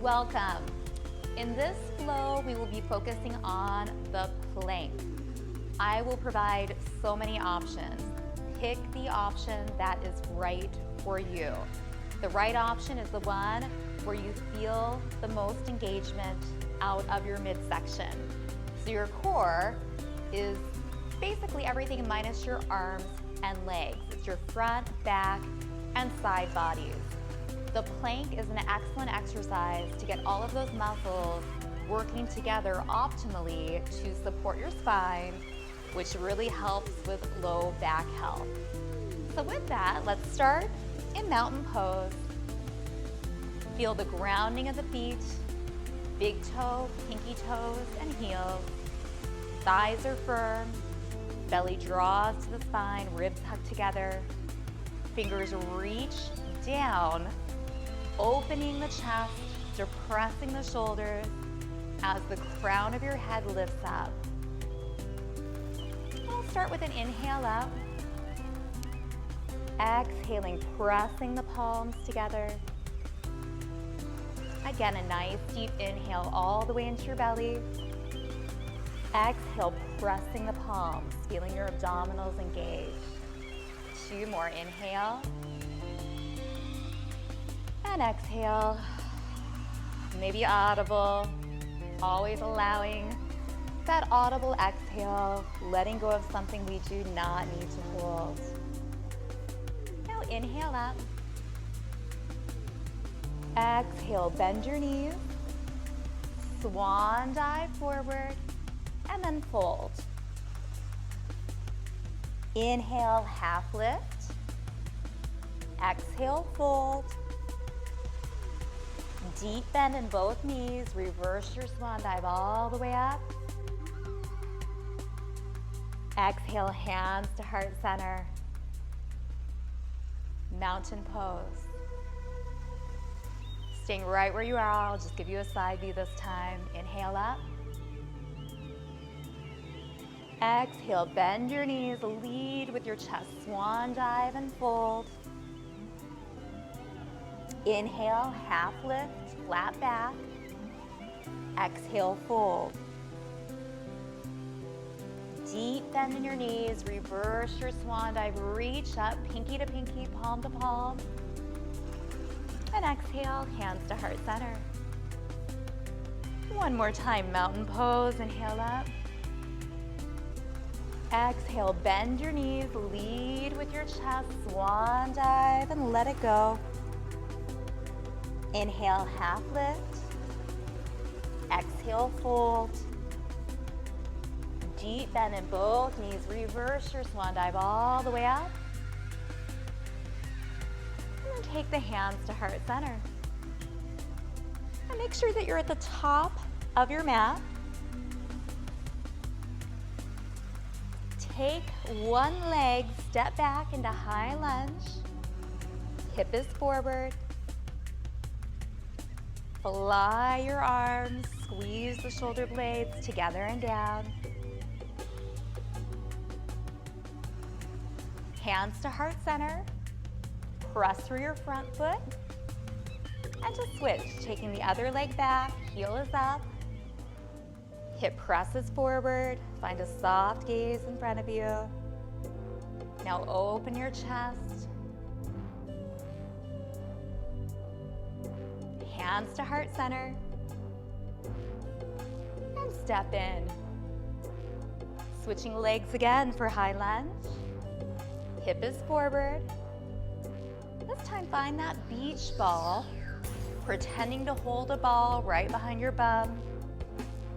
Welcome. In this flow, we will be focusing on the plank. I will provide so many options. Pick the option that is right for you. The right option is the one where you feel the most engagement out of your midsection. So your core is basically everything minus your arms and legs. It's your front, back, and side bodies. The plank is an excellent exercise to get all of those muscles working together optimally to support your spine, which really helps with low back health. So with that, let's start in mountain pose. Feel the grounding of the feet, big toe, pinky toes, and heels. Thighs are firm, belly draws to the spine, ribs tucked together. Fingers reach down, opening the chest, depressing the shoulders as the crown of your head lifts up. We'll start with an inhale up. Exhaling, pressing the palms together. Again, a nice deep inhale all the way into your belly. Exhale, pressing the palms, feeling your abdominals engaged. 2 more, inhale. And exhale. Maybe audible, always allowing that audible exhale, letting go of something we do not need to hold. Now inhale up. Exhale, bend your knees. Swan dive forward and then fold. Inhale, half lift. Exhale, fold. Deep bend in both knees. Reverse your swan dive all the way up. Exhale, hands to heart center. Mountain pose. Staying right where you are. I'll just give you a side view this time. Inhale up. Exhale, bend your knees, lead with your chest. Swan dive and fold. Inhale, half lift, flat back. Exhale, fold. Deep bend in your knees, reverse your swan dive, reach up, pinky to pinky, palm to palm. And exhale, hands to heart center. One more time, mountain pose, inhale up. Exhale, bend your knees, lead with your chest, swan dive, and let it go. Inhale, half lift. Exhale, fold. Deep bend in both knees, reverse your swan dive all the way up. And then take the hands to heart center. And make sure that you're at the top of your mat. Take one leg, step back into high lunge. Hip is forward. Fly your arms, squeeze the shoulder blades together and down. Hands to heart center. Press through your front foot. And just switch, taking the other leg back, heel is up. Hip presses forward, find a soft gaze in front of you. Now open your chest. Hands to heart center. And step in. Switching legs again for high lunge. Hip is forward. This time find that beach ball, pretending to hold a ball right behind your bum.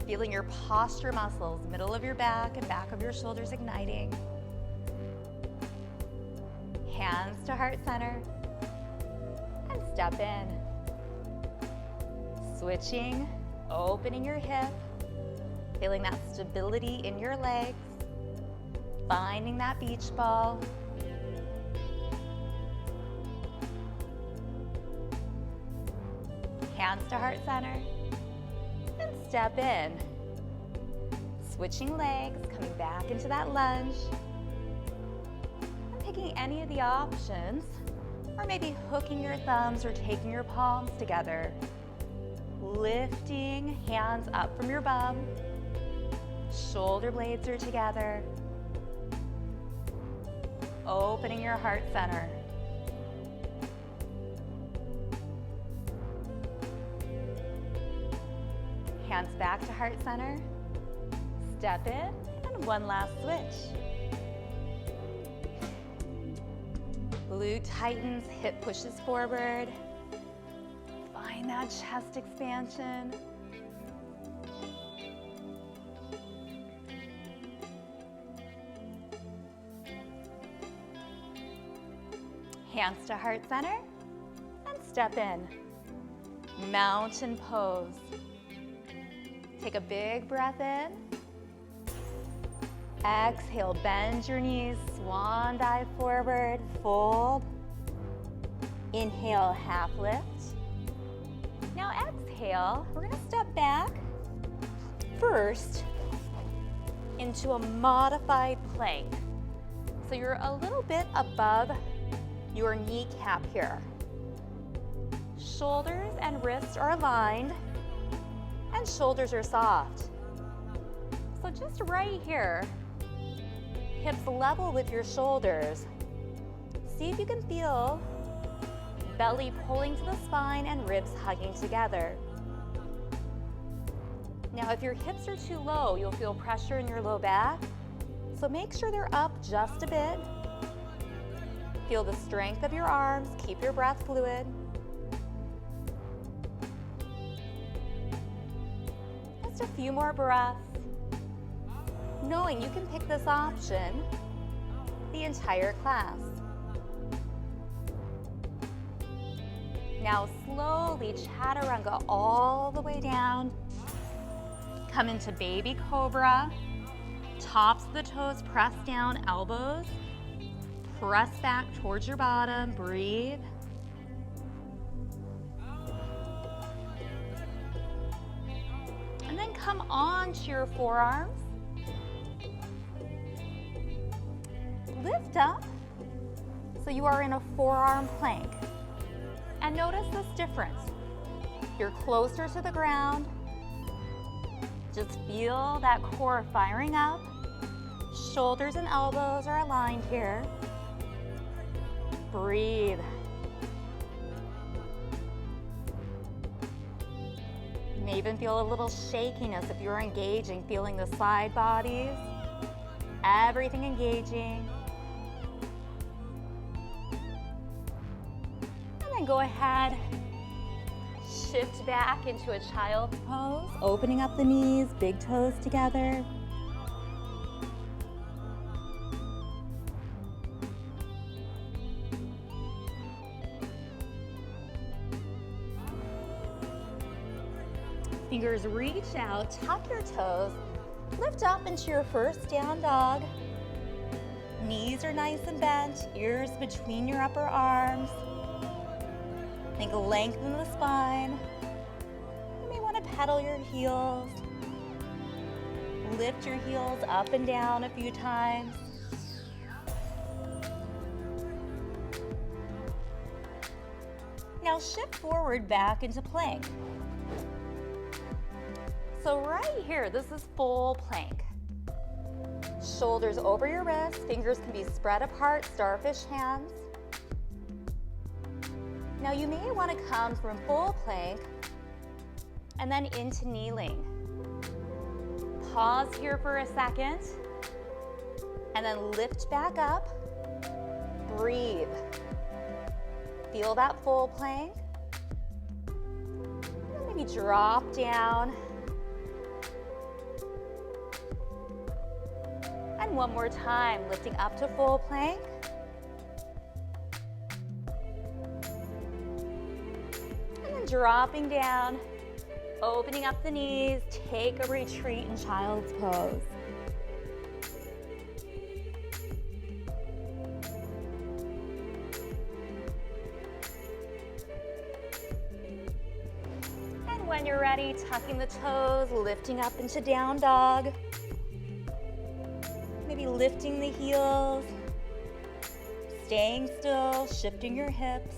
Feeling your posture muscles, middle of your back and back of your shoulders igniting. Hands to heart center. And step in. Switching, opening your hip. Feeling that stability in your legs. Finding that beach ball. Hands to heart center. And step in. Switching legs, coming back into that lunge. And picking any of the options, or maybe hooking your thumbs or taking your palms together. lifting, hands up from your bum. Shoulder blades are together. Opening your heart center. Hands back to heart center. Step in, and one last switch. Glute tightens, hip pushes forward. Find that chest expansion. Hands to heart center, and step in. Mountain pose. Take a big breath in. Exhale, bend your knees, swan dive forward, fold. Inhale, half lift. Now exhale, we're gonna step back first into a modified plank. So you're a little bit above your kneecap here. Shoulders and wrists are aligned, and shoulders are soft. So just right here, hips level with your shoulders. See if you can feel belly pulling to the spine and ribs hugging together. Now, if your hips are too low, you'll feel pressure in your low back. So make sure they're up just a bit. Feel the strength of your arms. Keep your breath fluid. Just a few more breaths. Knowing you can pick this option the entire class. Now slowly chaturanga all the way down. Come into baby cobra. Tops of the toes press down, elbows. Press back towards your bottom, breathe. And then come onto your forearms. Lift up so you are in a forearm plank. And notice this difference. You're closer to the ground. Just feel that core firing up. Shoulders and elbows are aligned here. Breathe. You may even feel a little shakiness if you're engaging, feeling the side bodies, everything engaging. And then go ahead, shift back into a child's pose, opening up the knees, big toes together. Fingers reach out, tuck your toes, lift up into your first down dog. Knees are nice and bent, ears between your upper arms. Think lengthen the spine. You may want to pedal your heels. Lift your heels up and down a few times. Now shift forward back into plank. So right here, this is full plank. Shoulders over your wrists, fingers can be spread apart, starfish hands. Now you may want to come from full plank and then into kneeling. Pause here for a second and then lift back up. Breathe. Feel that full plank. And maybe drop down. And one more time, lifting up to full plank. And then dropping down, opening up the knees, take a retreat in child's pose. And when you're ready, tucking the toes, lifting up into down dog. Maybe lifting the heels, staying still, shifting your hips.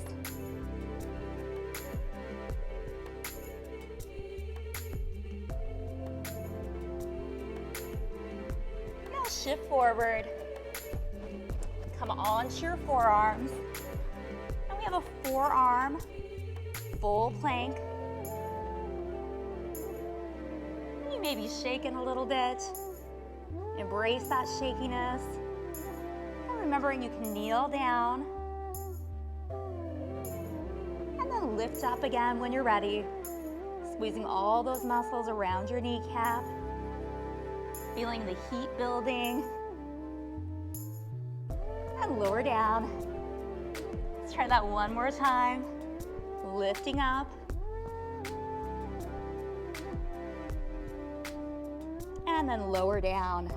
shift forward. Come onto your forearms. And we have a forearm full plank. You may be shaking a little bit. Embrace that shakiness. And remembering you can kneel down. And then lift up again when you're ready. Squeezing all those muscles around your kneecap. Feeling the heat building. And lower down. Let's try that one more time. Lifting up. And then lower down.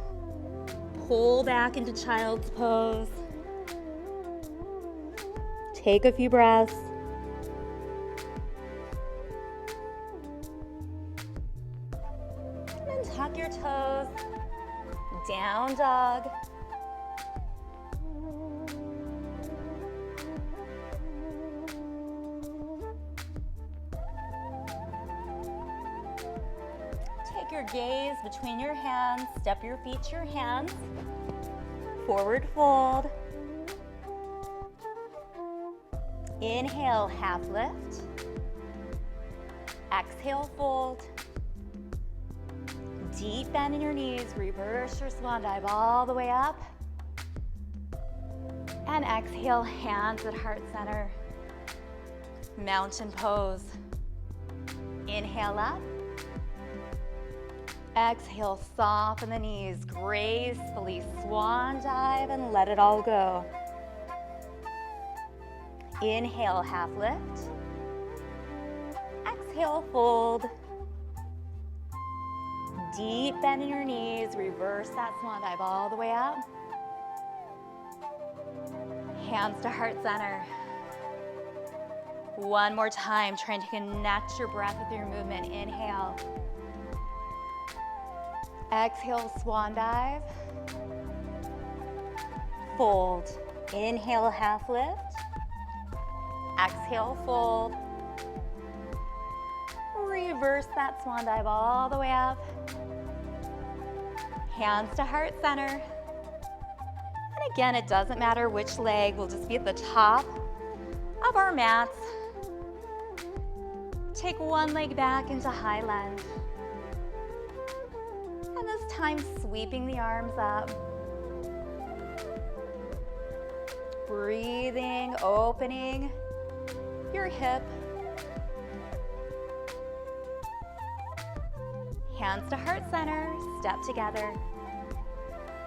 Pull back into child's pose. Take a few breaths. And then tuck your toes. Down dog. Take your gaze between your hands. Step your feet to your hands. Forward fold. Inhale, half lift. Exhale, fold. Deep bend in your knees. Reverse your swan dive all the way up. And exhale, hands at heart center. Mountain pose. Inhale up. Exhale, soften the knees. Gracefully swan dive and let it all go. Inhale, half lift. Exhale, fold. Deep bend in your knees. Reverse that swan dive all the way up. Hands to heart center. One more time, trying to connect your breath with your movement. Inhale. Exhale, swan dive. Fold. Inhale, half lift. Exhale, fold. Reverse that swan dive all the way up. Hands to heart center. And again, it doesn't matter which leg. We'll just be at the top of our mats. Take one leg back into high lunge. And this time, sweeping the arms up. Breathing, opening your hip. Hands to heart center, step together.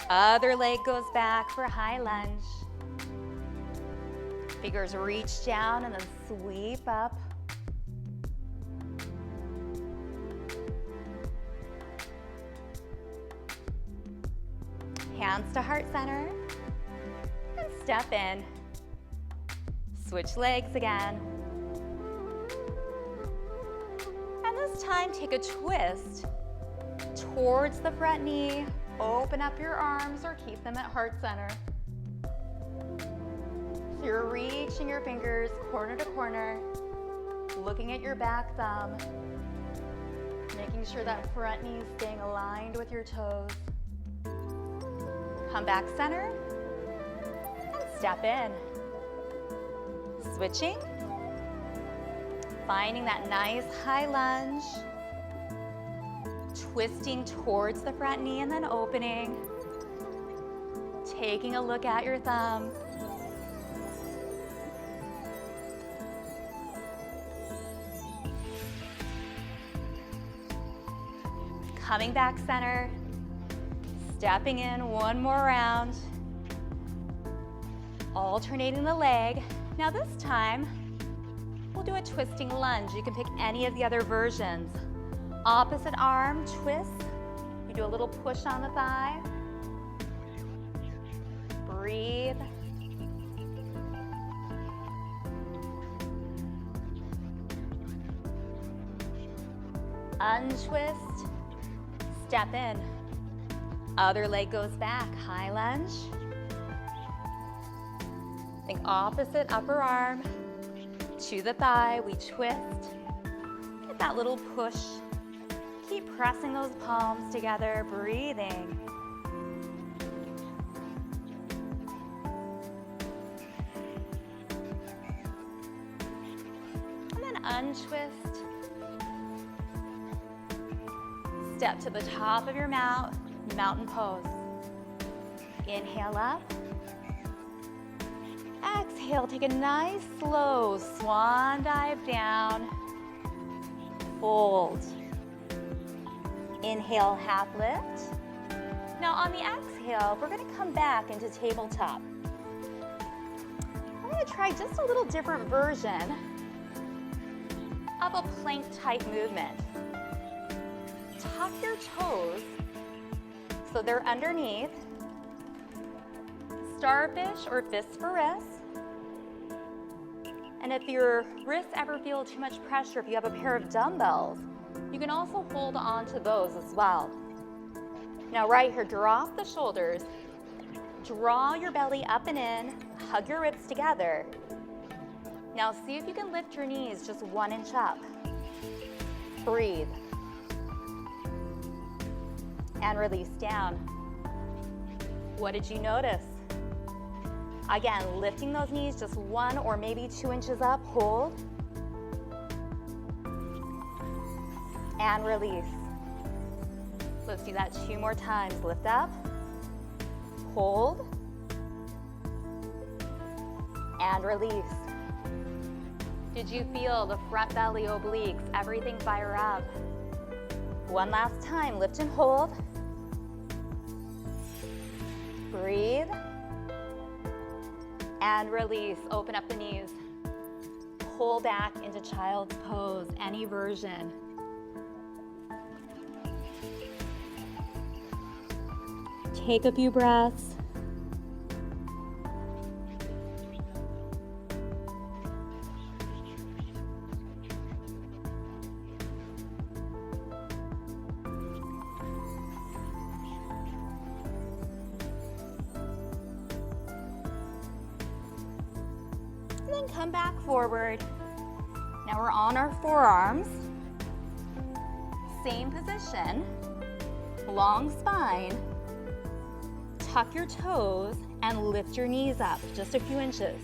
Other leg goes back for high lunge. Fingers reach down and then sweep up. Hands to heart center, and step in. Switch legs again. And this time, take a twist towards the front knee. Open up your arms or keep them at heart center. So you're reaching your fingers corner to corner, looking at your back thumb, making sure that front knee is staying aligned with your toes. Come back center and step in. Switching. Finding that nice high lunge. Twisting towards the front knee and then opening. Taking a look at your thumb. Coming back center. Stepping in one more round. Alternating the leg. Now this time, we'll do a twisting lunge. You can pick any of the other versions. Opposite arm, twist. You do a little push on the thigh. Breathe. Untwist. Step in. Other leg goes back, high lunge. Think opposite upper arm to the thigh, we twist. Get that little push. Keep pressing those palms together, breathing. untwist. Step to the top of your mat, mountain pose. Inhale up. Exhale, take a nice slow swan dive down. Fold. Inhale, half lift. Now on the exhale, we're gonna come back into tabletop. We're gonna try just a little different version of a plank type movement. Tuck your toes so they're underneath. Starfish or fist for wrist. And if your wrists ever feel too much pressure, if you have a pair of dumbbells, you can also hold on to those as well. Now right here, drop the shoulders, draw your belly up and in, hug your ribs together. Now see if you can lift your knees just 1 inch up. Breathe. And release down. What did you notice? Again, lifting those knees just 1 or maybe 2 inches up, hold. And release. Let's do that 2 more times. Lift up, hold, and release. Did you feel the front belly obliques, everything fire up? One last time, lift and hold. Breathe. And release, open up the knees. Pull back into child's pose, any version. Take a few breaths. And then come back forward. Now we're on our forearms. Same position, long spine. Tuck your toes and lift your knees up just a few inches.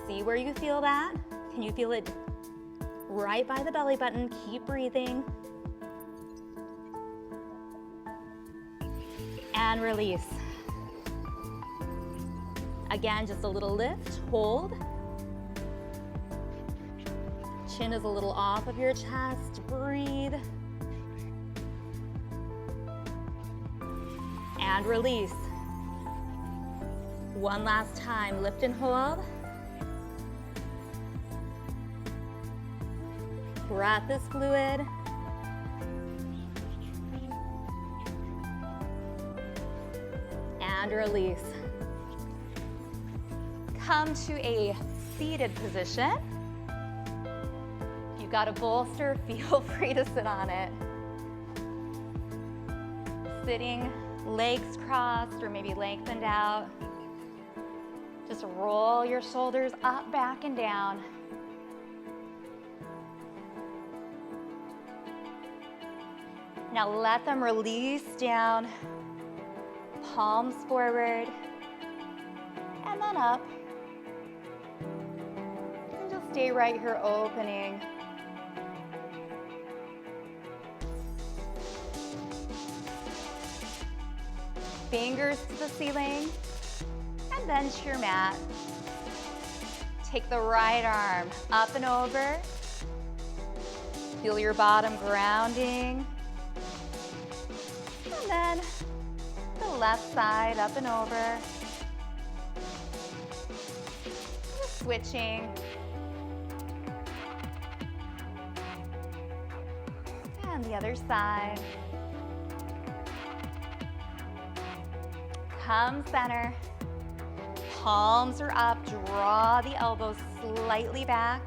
See where you feel that? Can you feel it right by the belly button? Keep breathing. And release. Again, just a little lift, hold. Chin is a little off of your chest, breathe. And release. One last time, lift and hold. Breath is fluid. And release. Come to a seated position. If you've got a bolster, feel free to sit on it. Sitting, legs crossed or maybe lengthened out. Just roll your shoulders up, back, and down. Now let them release down, palms forward, and then up. And just stay right here opening. Fingers to the ceiling, and then to your mat. Take the right arm up and over. Feel your bottom grounding. And then the left side up and over. Just switching. And the other side. Come center, palms are up, draw the elbows slightly back.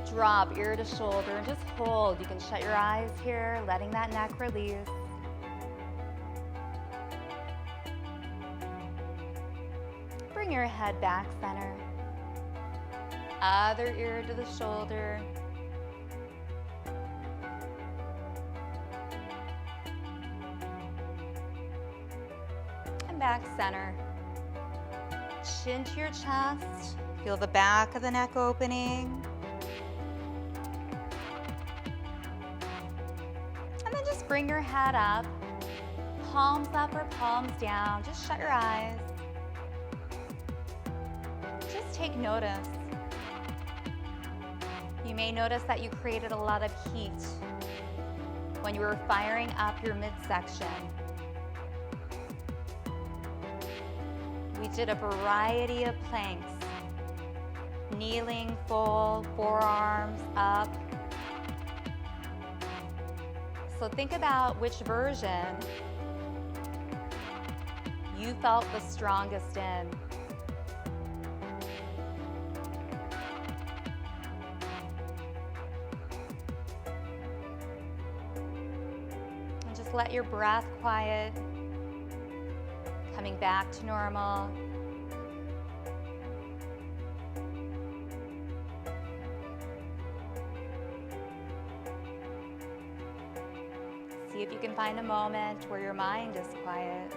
Drop ear to shoulder and just hold. You can shut your eyes here, letting that neck release. Bring your head back center. Other ear to the shoulder. Back center. Chin to your chest. Feel the back of the neck opening. And then just bring your head up, palms up or palms down. Just shut your eyes. Just take notice. You may notice that you created a lot of heat when you were firing up your midsection. We did a variety of planks. Kneeling, full, forearms up. So think about which version you felt the strongest in. And just let your breath quiet, coming back to normal. See if you can find a moment where your mind is quiet.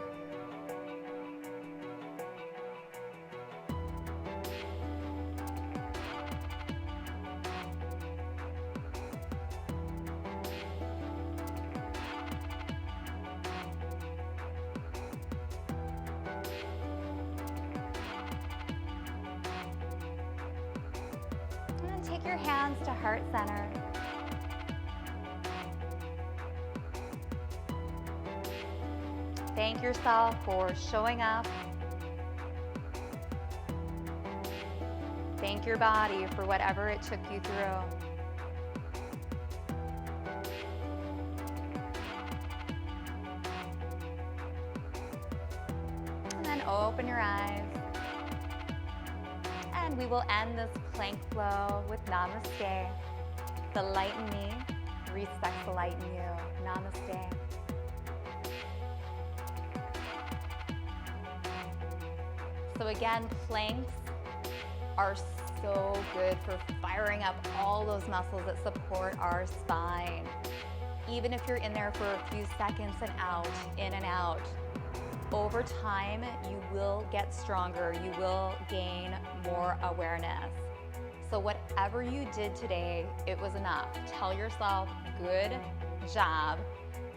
And then take your hands to heart center. Thank yourself for showing up. Thank your body for whatever it took you through. And then open your eyes. And we will end this plank flow with namaste. The light in me respects the light in you. Namaste. So again, planks are so good for firing up all those muscles that support our spine. Even if you're in there for a few seconds and out, in and out, over time, you will get stronger. You will gain more awareness. So whatever you did today, it was enough. Tell yourself, good job.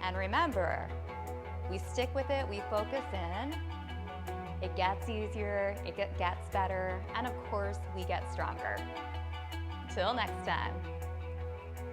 And remember, we stick with it, we focus in. It gets easier, it gets better, and of course, we get stronger. Till next time.